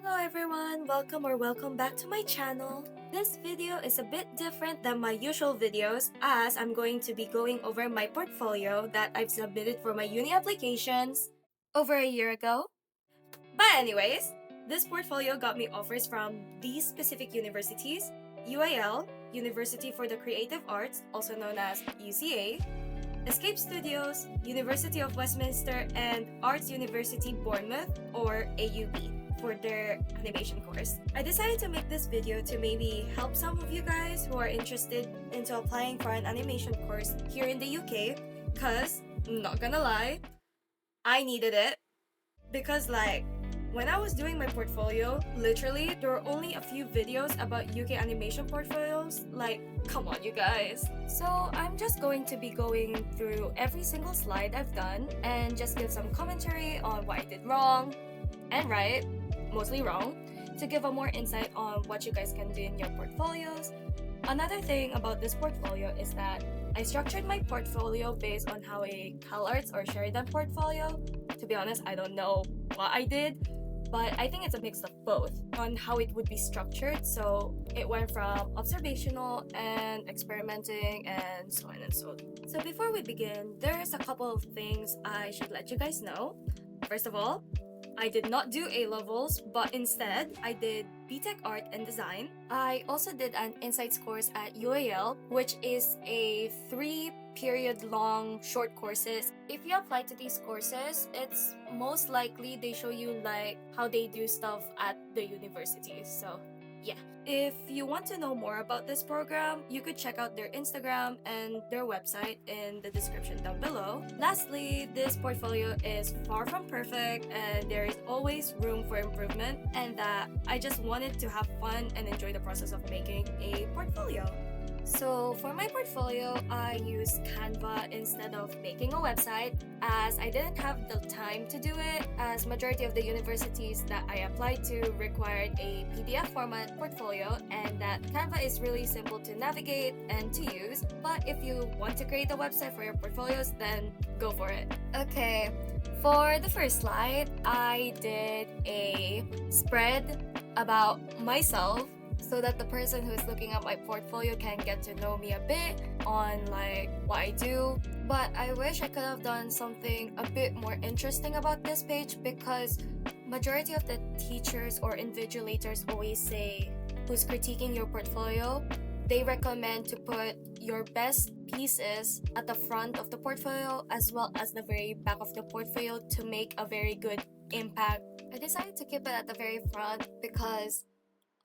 Hello everyone, welcome back to my channel. This video is a bit different than my usual videos as I'm going to be going over my portfolio that I've submitted for my uni applications over a year ago. But anyways, this portfolio got me offers from these specific universities: UAL, University for the Creative Arts, also known as UCA, Escape Studios, University of Westminster, and Arts University Bournemouth, or AUB, for their animation course. I decided to make this video to maybe help some of you guys who are interested into applying for an animation course here in the UK, cause, not gonna lie, I needed it. Because when I was doing my portfolio, literally, there were only a few videos about UK animation portfolios. Come on, you guys. So I'm just going to be going through every single slide I've done and just give some commentary on what I did wrong and right, mostly wrong, to give a more insight on what you guys can do in your portfolios. Another thing about this portfolio is that I structured my portfolio based on how a CalArts or Sheridan portfolio. To be honest, I don't know what I did, but I think it's a mix of both on how it would be structured. So it went from observational and experimenting and so on and so on. So before we begin, there's a couple of things I should let you guys know. First of all, I did not do A-levels, but instead, I did BTech Art and Design. I also did an Insights course at UAL, which is a 3-period-long short courses. If you apply to these courses, it's most likely they show you how they do stuff at the universities. So yeah. If you want to know more about this program, you could check out their Instagram and their website in the description down below. Lastly, this portfolio is far from perfect and there is always room for improvement, and that I just wanted to have fun and enjoy the process of making a portfolio. So for my portfolio, I used Canva instead of making a website, as I didn't have the time to do it, as majority of the universities that I applied to required a PDF format portfolio, and that Canva is really simple to navigate and to use. But if you want to create a website for your portfolios, then go for it. Okay, for the first slide, I did a spread about myself, so that the person who is looking at my portfolio can get to know me a bit on what I do. But I wish I could have done something a bit more interesting about this page, because majority of the teachers or invigilators always say, who's critiquing your portfolio, they recommend to put your best pieces at the front of the portfolio as well as the very back of the portfolio to make a very good impact. I decided to keep it at the very front because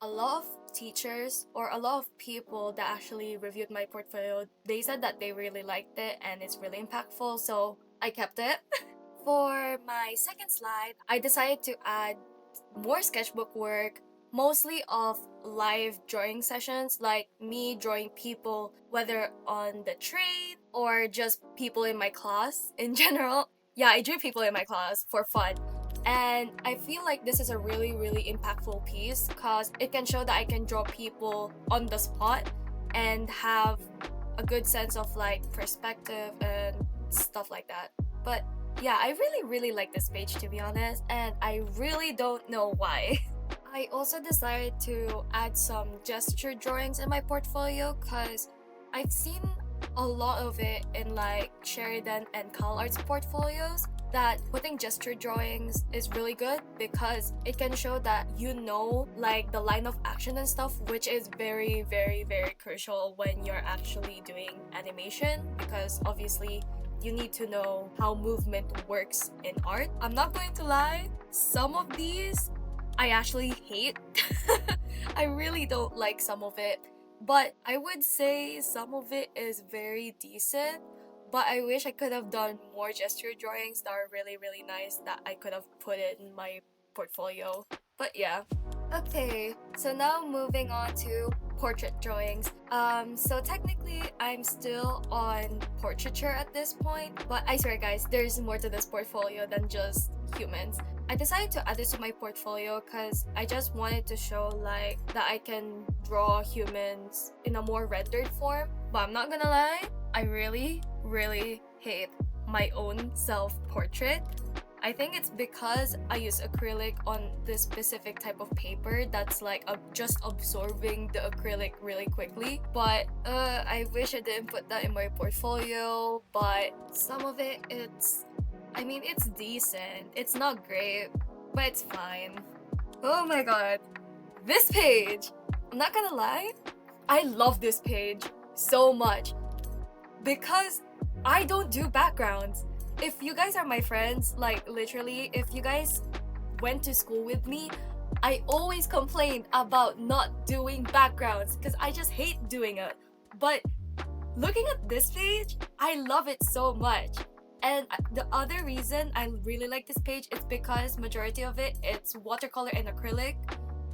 a lot of teachers or a lot of people that actually reviewed my portfolio, they said that they really liked it and it's really impactful, so I kept it. For my second slide, I decided to add more sketchbook work, mostly of live drawing sessions, like me drawing people, whether on the train or just people in my class in general. Yeah, I drew people in my class for fun. And I feel like this is a really impactful piece because it can show that I can draw people on the spot and have a good sense of perspective and stuff like that. But yeah, I really like this page, to be honest, and I really don't know why. I also decided to add some gesture drawings in my portfolio because I've seen a lot of it in Sheridan and CalArts portfolios, that putting gesture drawings is really good because it can show that you know the line of action and stuff, which is very crucial when you're actually doing animation, because obviously you need to know how movement works in art. I'm not going to lie, some of these I actually hate. I really don't like some of it, but I would say some of it is very decent. But I wish I could have done more gesture drawings that are really nice that I could have put it in my portfolio. But yeah. Okay, so now moving on to portrait drawings. So technically I'm still on portraiture at this point, but I swear guys, there's more to this portfolio than just humans. I decided to add this to my portfolio because I just wanted to show that I can draw humans in a more rendered form. But I'm not gonna lie, I really hate my own self-portrait. I think it's because I use acrylic on this specific type of paper that's like just absorbing the acrylic really quickly. But I wish I didn't put that in my portfolio, but some of it, it's decent. It's not great, but it's fine. Oh my god. This page! I'm not gonna lie, I love this page so much because I don't do backgrounds. If you guys are my friends, like literally, if you guys went to school with me, I always complained about not doing backgrounds because I just hate doing it. But looking at this page, I love it so much. And the other reason I really like this page is because majority of it, it's watercolor and acrylic,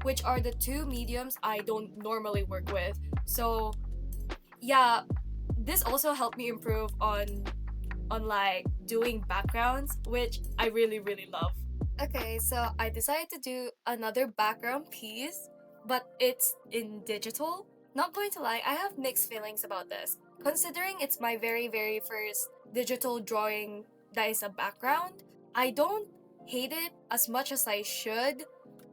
which are the two mediums I don't normally work with. So yeah, this also helped me improve on like doing backgrounds, which I really love. Okay, so I decided to do another background piece, but it's in digital. Not going to lie, I have mixed feelings about this. Considering it's my very first digital drawing that is a background, I don't hate it as much as I should,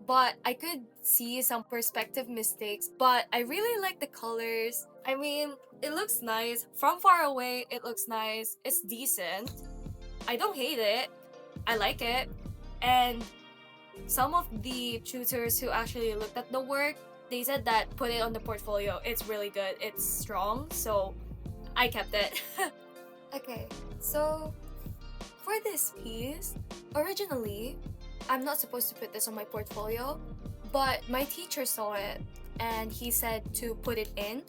but I could see some perspective mistakes. But I really like the colors. I mean, it looks nice. From far away, it looks nice. It's decent. I don't hate it. I like it. And some of the tutors who actually looked at the work, they said that put it on the portfolio. It's really good. It's strong. So I kept it. Okay, so for this piece, originally, I'm not supposed to put this on my portfolio, but my teacher saw it and he said to put it in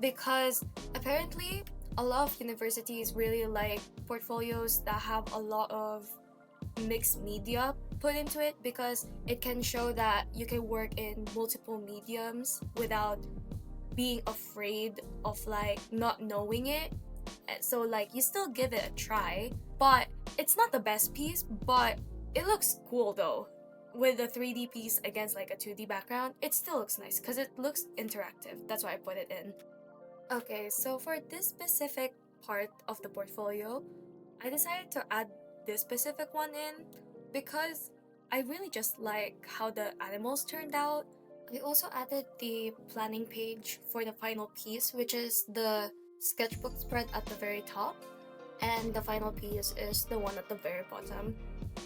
because apparently a lot of universities really like portfolios that have a lot of mixed media put into it because it can show that you can work in multiple mediums without being afraid of like not knowing it. So like you still give it a try, but it's not the best piece, but it looks cool though. With a 3D piece against like a 2D background, it still looks nice because it looks interactive. That's why I put it in. Okay, so for this specific part of the portfolio, I decided to add this specific one in because I really just like how the animals turned out. I also added the planning page for the final piece, which is the sketchbook spread at the very top, and the final piece is the one at the very bottom.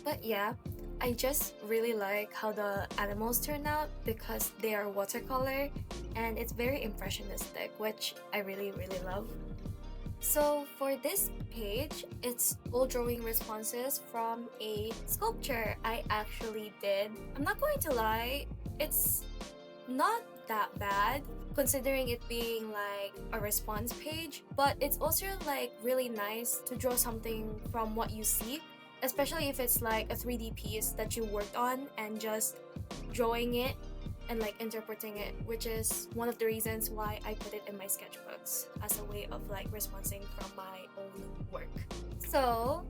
But yeah, I just really like how the animals turn out because they are watercolor and it's very impressionistic, which I really love. So for this page, it's all drawing responses from a sculpture I actually did. I'm not going to lie, it's not that bad considering it being like a response page, but it's also like really nice to draw something from what you see, especially if it's like a 3D piece that you worked on and just drawing it and like interpreting it, which is one of the reasons why I put it in my sketchbooks as a way of like responding from my own work. So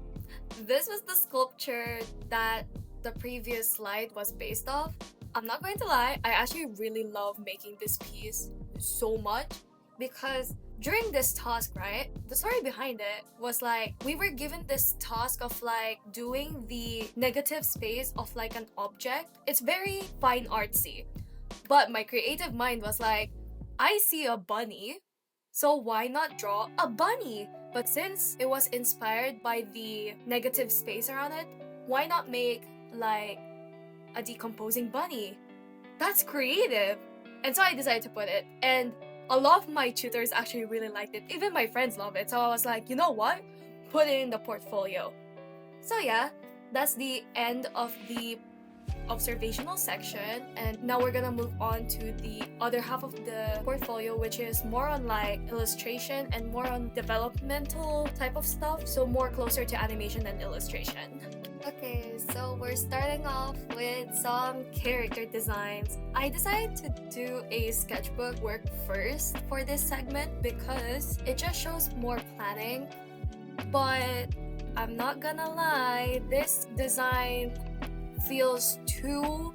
this was the sculpture that the previous slide was based off. I'm not going to lie, I actually really love making this piece so much because during this task, right, the story behind it was like we were given this task of like doing the negative space of like an object. It's very fine artsy, but my creative mind was like, I see a bunny, so why not draw a bunny? But since it was inspired by the negative space around it, why not make like a decomposing bunny? That's creative. And so I decided to put it, and a lot of my tutors actually really liked it. Even my friends love it. So I was like, you know what? Put it in the portfolio. So yeah, that's the end of the observational section, and now we're gonna move on to the other half of the portfolio, which is more on like illustration and more on developmental type of stuff, so more closer to animation and illustration. Okay, so we're starting off with some character designs. I decided to do a sketchbook work first for this segment because it just shows more planning, but I'm not gonna lie, this design feels too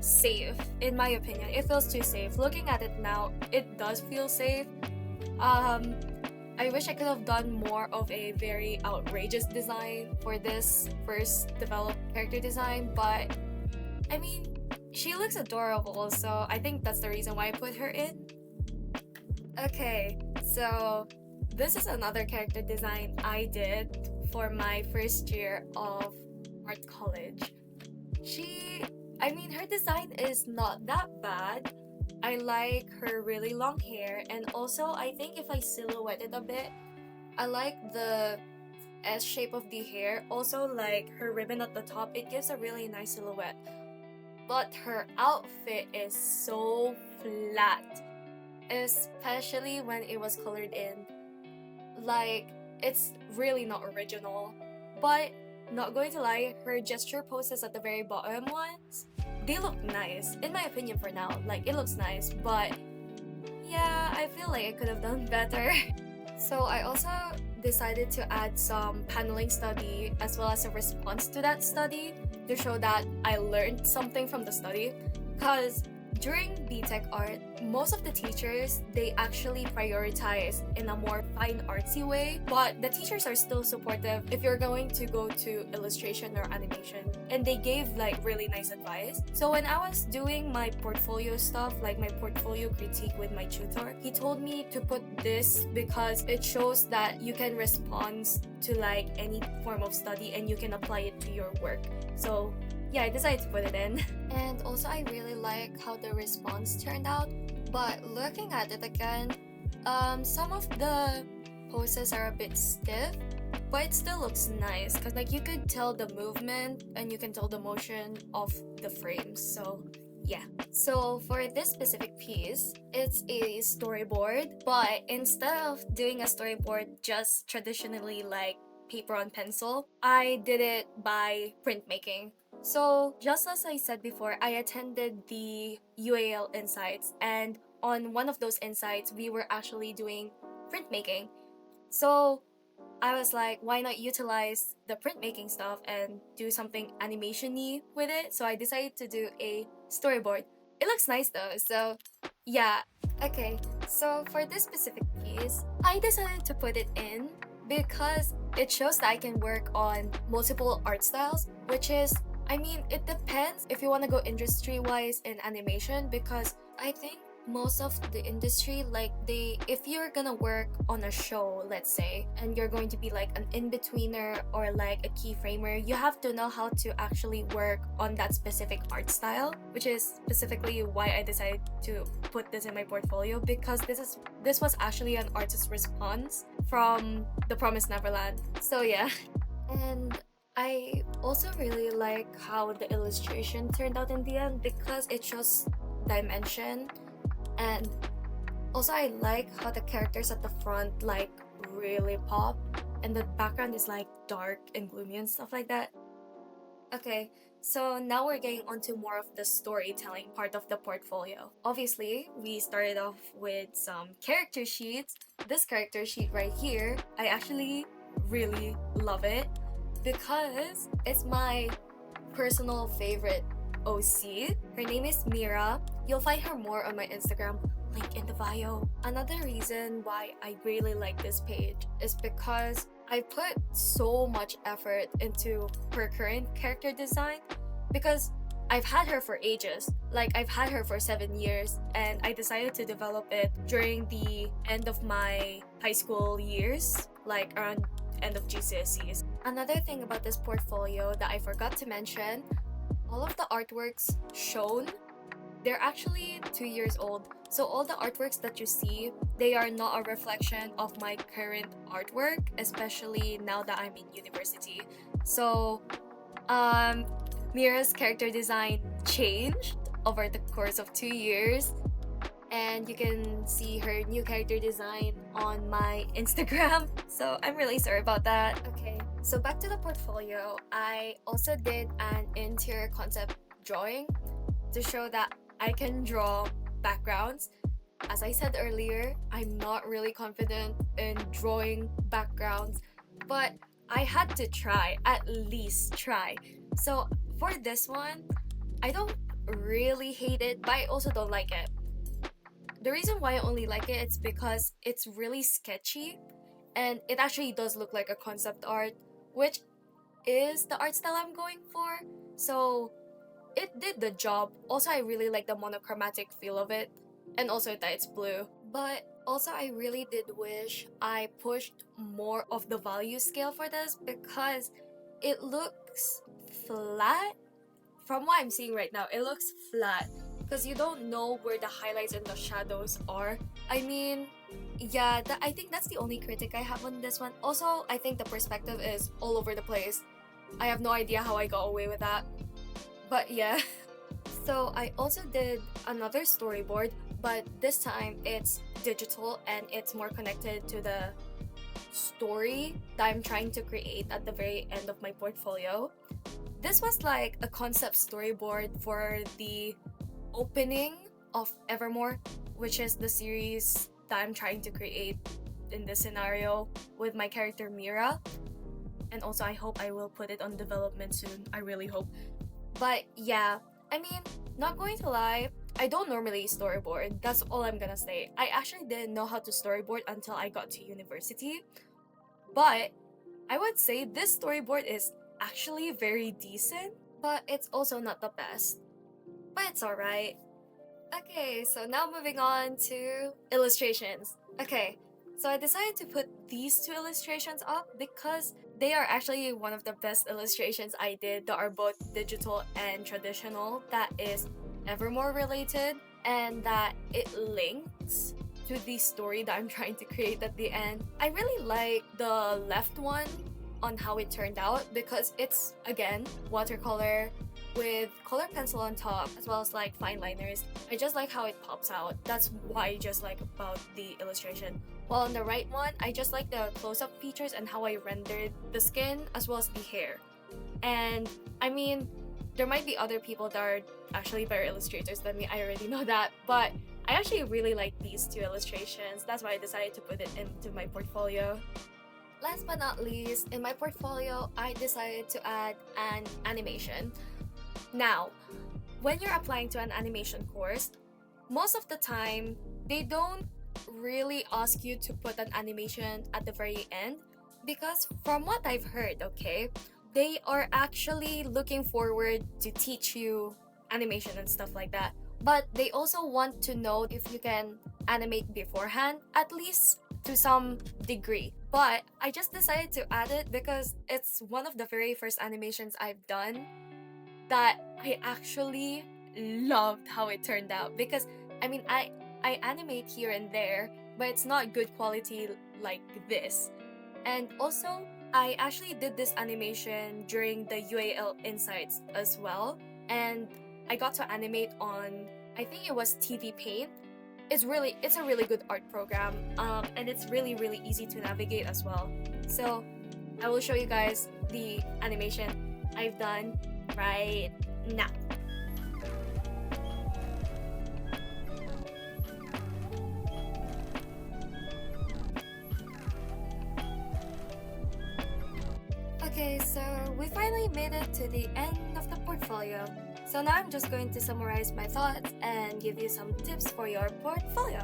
safe in my opinion. It feels too safe. Looking at it now, it does feel safe. I wish I could have done more of a very outrageous design for this first developed character design, but I mean, she looks adorable, so I think that's the reason why I put her in. Okay, so this is another character design I did for my first year of art college. Her design is not that bad. I like her really long hair, and also I think if I silhouette it a bit, I like the S shape of the hair. Also, like her ribbon at the top, it gives a really nice silhouette. But her outfit is so flat, especially when it was colored in. Like, it's really not original. But, not going to lie, her gesture poses at the very bottom ones, they look nice. In my opinion for now, like, it looks nice, but yeah, I feel like I could have done better. So I also decided to add some paneling study as well as a response to that study to show that I learned something from the study. Because during BTech art, most of the teachers, they actually prioritize in a more fine artsy way, but the teachers are still supportive if you're going to go to illustration or animation, and they gave like really nice advice. So when I was doing my portfolio stuff, like my portfolio critique with my tutor, he told me to put this because it shows that you can respond to like any form of study and you can apply it to your work. So yeah, I decided to put it in. And also I really like how the response turned out, but looking at it again, some of the poses are a bit stiff, but it still looks nice because like you could tell the movement and you can tell the motion of the frames. So yeah. So for this specific piece, it's a storyboard, but instead of doing a storyboard just traditionally like paper on pencil, I did it by printmaking. So, just as I said before, I attended the UAL Insights, and on one of those insights, we were actually doing printmaking. So, I was like, why not utilize the printmaking stuff and do something animation-y with it? So, I decided to do a storyboard. It looks nice though, so yeah. Okay, so for this specific piece, I decided to put it in because it shows that I can work on multiple art styles, which is it depends if you want to go industry-wise in animation, because I think most of the industry, if you're gonna work on a show, let's say, and you're going to be like an in-betweener or like a keyframer, you have to know how to actually work on that specific art style, which is specifically why I decided to put this in my portfolio, because this was actually an artist's response from The Promised Neverland. So yeah. And I also really like how the illustration turned out in the end because it shows dimension, and also I like how the characters at the front like really pop and the background is like dark and gloomy and stuff like that. Okay, so now we're getting onto more of the storytelling part of the portfolio. Obviously, we started off with some character sheets. This character sheet right here, I actually really love it because it's my personal favorite OC. Her name is Mira. You'll find her more on my Instagram, link in the bio. Another reason why I really like this page is because I put so much effort into her current character design, because I've had her for ages. Like, I've had her for 7 years, and I decided to develop it during the end of my high school years, like around end of GCSEs. Another thing about this portfolio that I forgot to mention, all of the artworks shown, they're actually 2 years old. So all the artworks that you see, they are not a reflection of my current artwork, especially now that I'm in university. So Mira's character design changed over the course of 2 years, and you can see her new character design on my Instagram. So I'm really sorry about that. Okay, so back to the portfolio. I also did an interior concept drawing to show that I can draw backgrounds. As I said earlier, I'm not really confident in drawing backgrounds, but I had to try, at least try. So for this one, I don't really hate it, but I also don't like it. The reason why I only like it is because it's really sketchy, and it actually does look like a concept art, which is the art style I'm going for. So it did the job. Also, I really like the monochromatic feel of it, and also that it's blue. But also, I really did wish I pushed more of the value scale for this, because it looks flat. From what I'm seeing right now, it looks flat because you don't know where the highlights and the shadows are. I mean, yeah, I think that's the only critic I have on this one. Also, I think the perspective is all over the place. I have no idea how I got away with that. But yeah. So I also did another storyboard, but this time it's digital and it's more connected to the story that I'm trying to create at the very end of my portfolio. This was like a concept storyboard for the opening of Evermore, which is the series that I'm trying to create in this scenario with my character Mira. And also, I hope I will put it on development soon. I really hope. But yeah, I mean, not going to lie, I don't normally storyboard. That's all I'm gonna say. I actually didn't know how to storyboard until I got to university. But I would say this storyboard is actually very decent, but it's also not the best. But it's alright. Okay, so now moving on to illustrations. Okay, so I decided to put these two illustrations up because they are actually one of the best illustrations I did that are both digital and traditional, that is Evermore related, and that it links to the story that I'm trying to create at the end. I really like the left one on how it turned out because it's, again, watercolor with color pencil on top as well as like fine liners. I just like how it pops out. That's what I just like about the illustration. While on the right one, I just like the close-up features and how I rendered the skin as well as the hair. And I mean, there might be other people that are actually better illustrators than me, I already know that, but I actually really like these two illustrations. That's why I decided to put it into my portfolio. Last but not least, in my portfolio, I decided to add an animation. Now, when you're applying to an animation course, most of the time, they don't really ask you to put an animation at the very end because from what I've heard, okay, they are actually looking forward to teach you animation and stuff like that. But they also want to know if you can animate beforehand, at least to some degree. But I just decided to add it because it's one of the very first animations I've done that I actually loved how it turned out. Because I mean, I animate here and there, but it's not good quality like this. And also, I actually did this animation during the UAL Insights as well, and I got to animate on, I think it was TV Paint. It's a really good art program, and it's really easy to navigate as well. So I will show you guys the animation I've done right now. Okay, so we finally made it to the end of the portfolio. So now I'm just going to summarize my thoughts and give you some tips for your portfolio.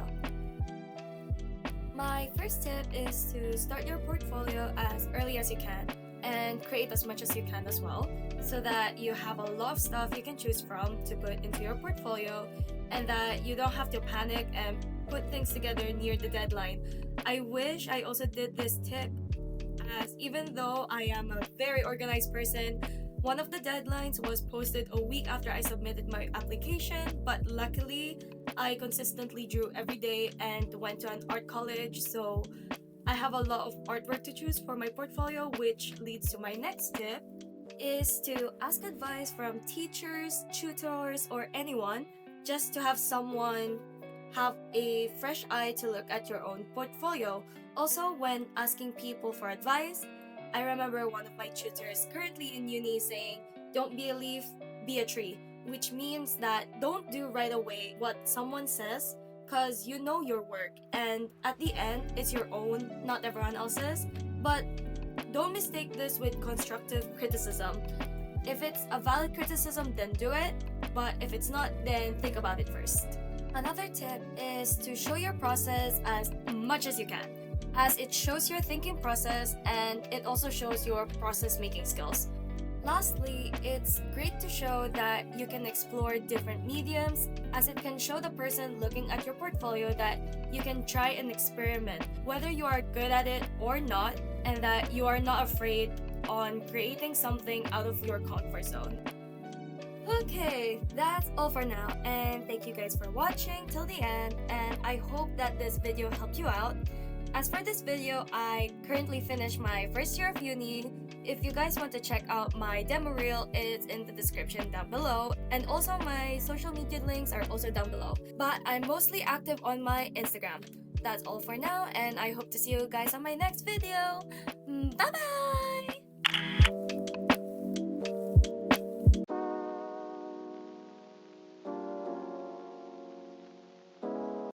My first tip is to start your portfolio as early as you can and create as much as you can as well, so that you have a lot of stuff you can choose from to put into your portfolio and that you don't have to panic and put things together near the deadline. I wish I also did this tip, as even though I am a very organized person, one of the deadlines was posted a week after I submitted my application, but luckily I consistently drew every day and went to an art college, so I have a lot of artwork to choose for my portfolio, which leads to my next tip, is to ask advice from teachers, tutors, or anyone, just to have someone have a fresh eye to look at your own portfolio. Also, when asking people for advice, I remember one of my tutors currently in uni saying, "Don't be a leaf, be a tree," which means that don't do right away what someone says, because you know your work, and at the end, it's your own, not everyone else's. But don't mistake this with constructive criticism. If it's a valid criticism, then do it, but if it's not, then think about it first. Another tip is to show your process as much as you can. as it shows your thinking process and it also shows your process making skills. Lastly, it's great to show that you can explore different mediums, as it can show the person looking at your portfolio that you can try and experiment whether you are good at it or not, and that you are not afraid on creating something out of your comfort zone. Okay, that's all for now, and thank you guys for watching till the end, and I hope that this video helped you out. As for this video, I currently finished my first year of uni. If you guys want to check out my demo reel, it's in the description down below, and also my social media links are also down below. But I'm mostly active on my Instagram. That's all for now, and I hope to see you guys on my next video. Bye bye!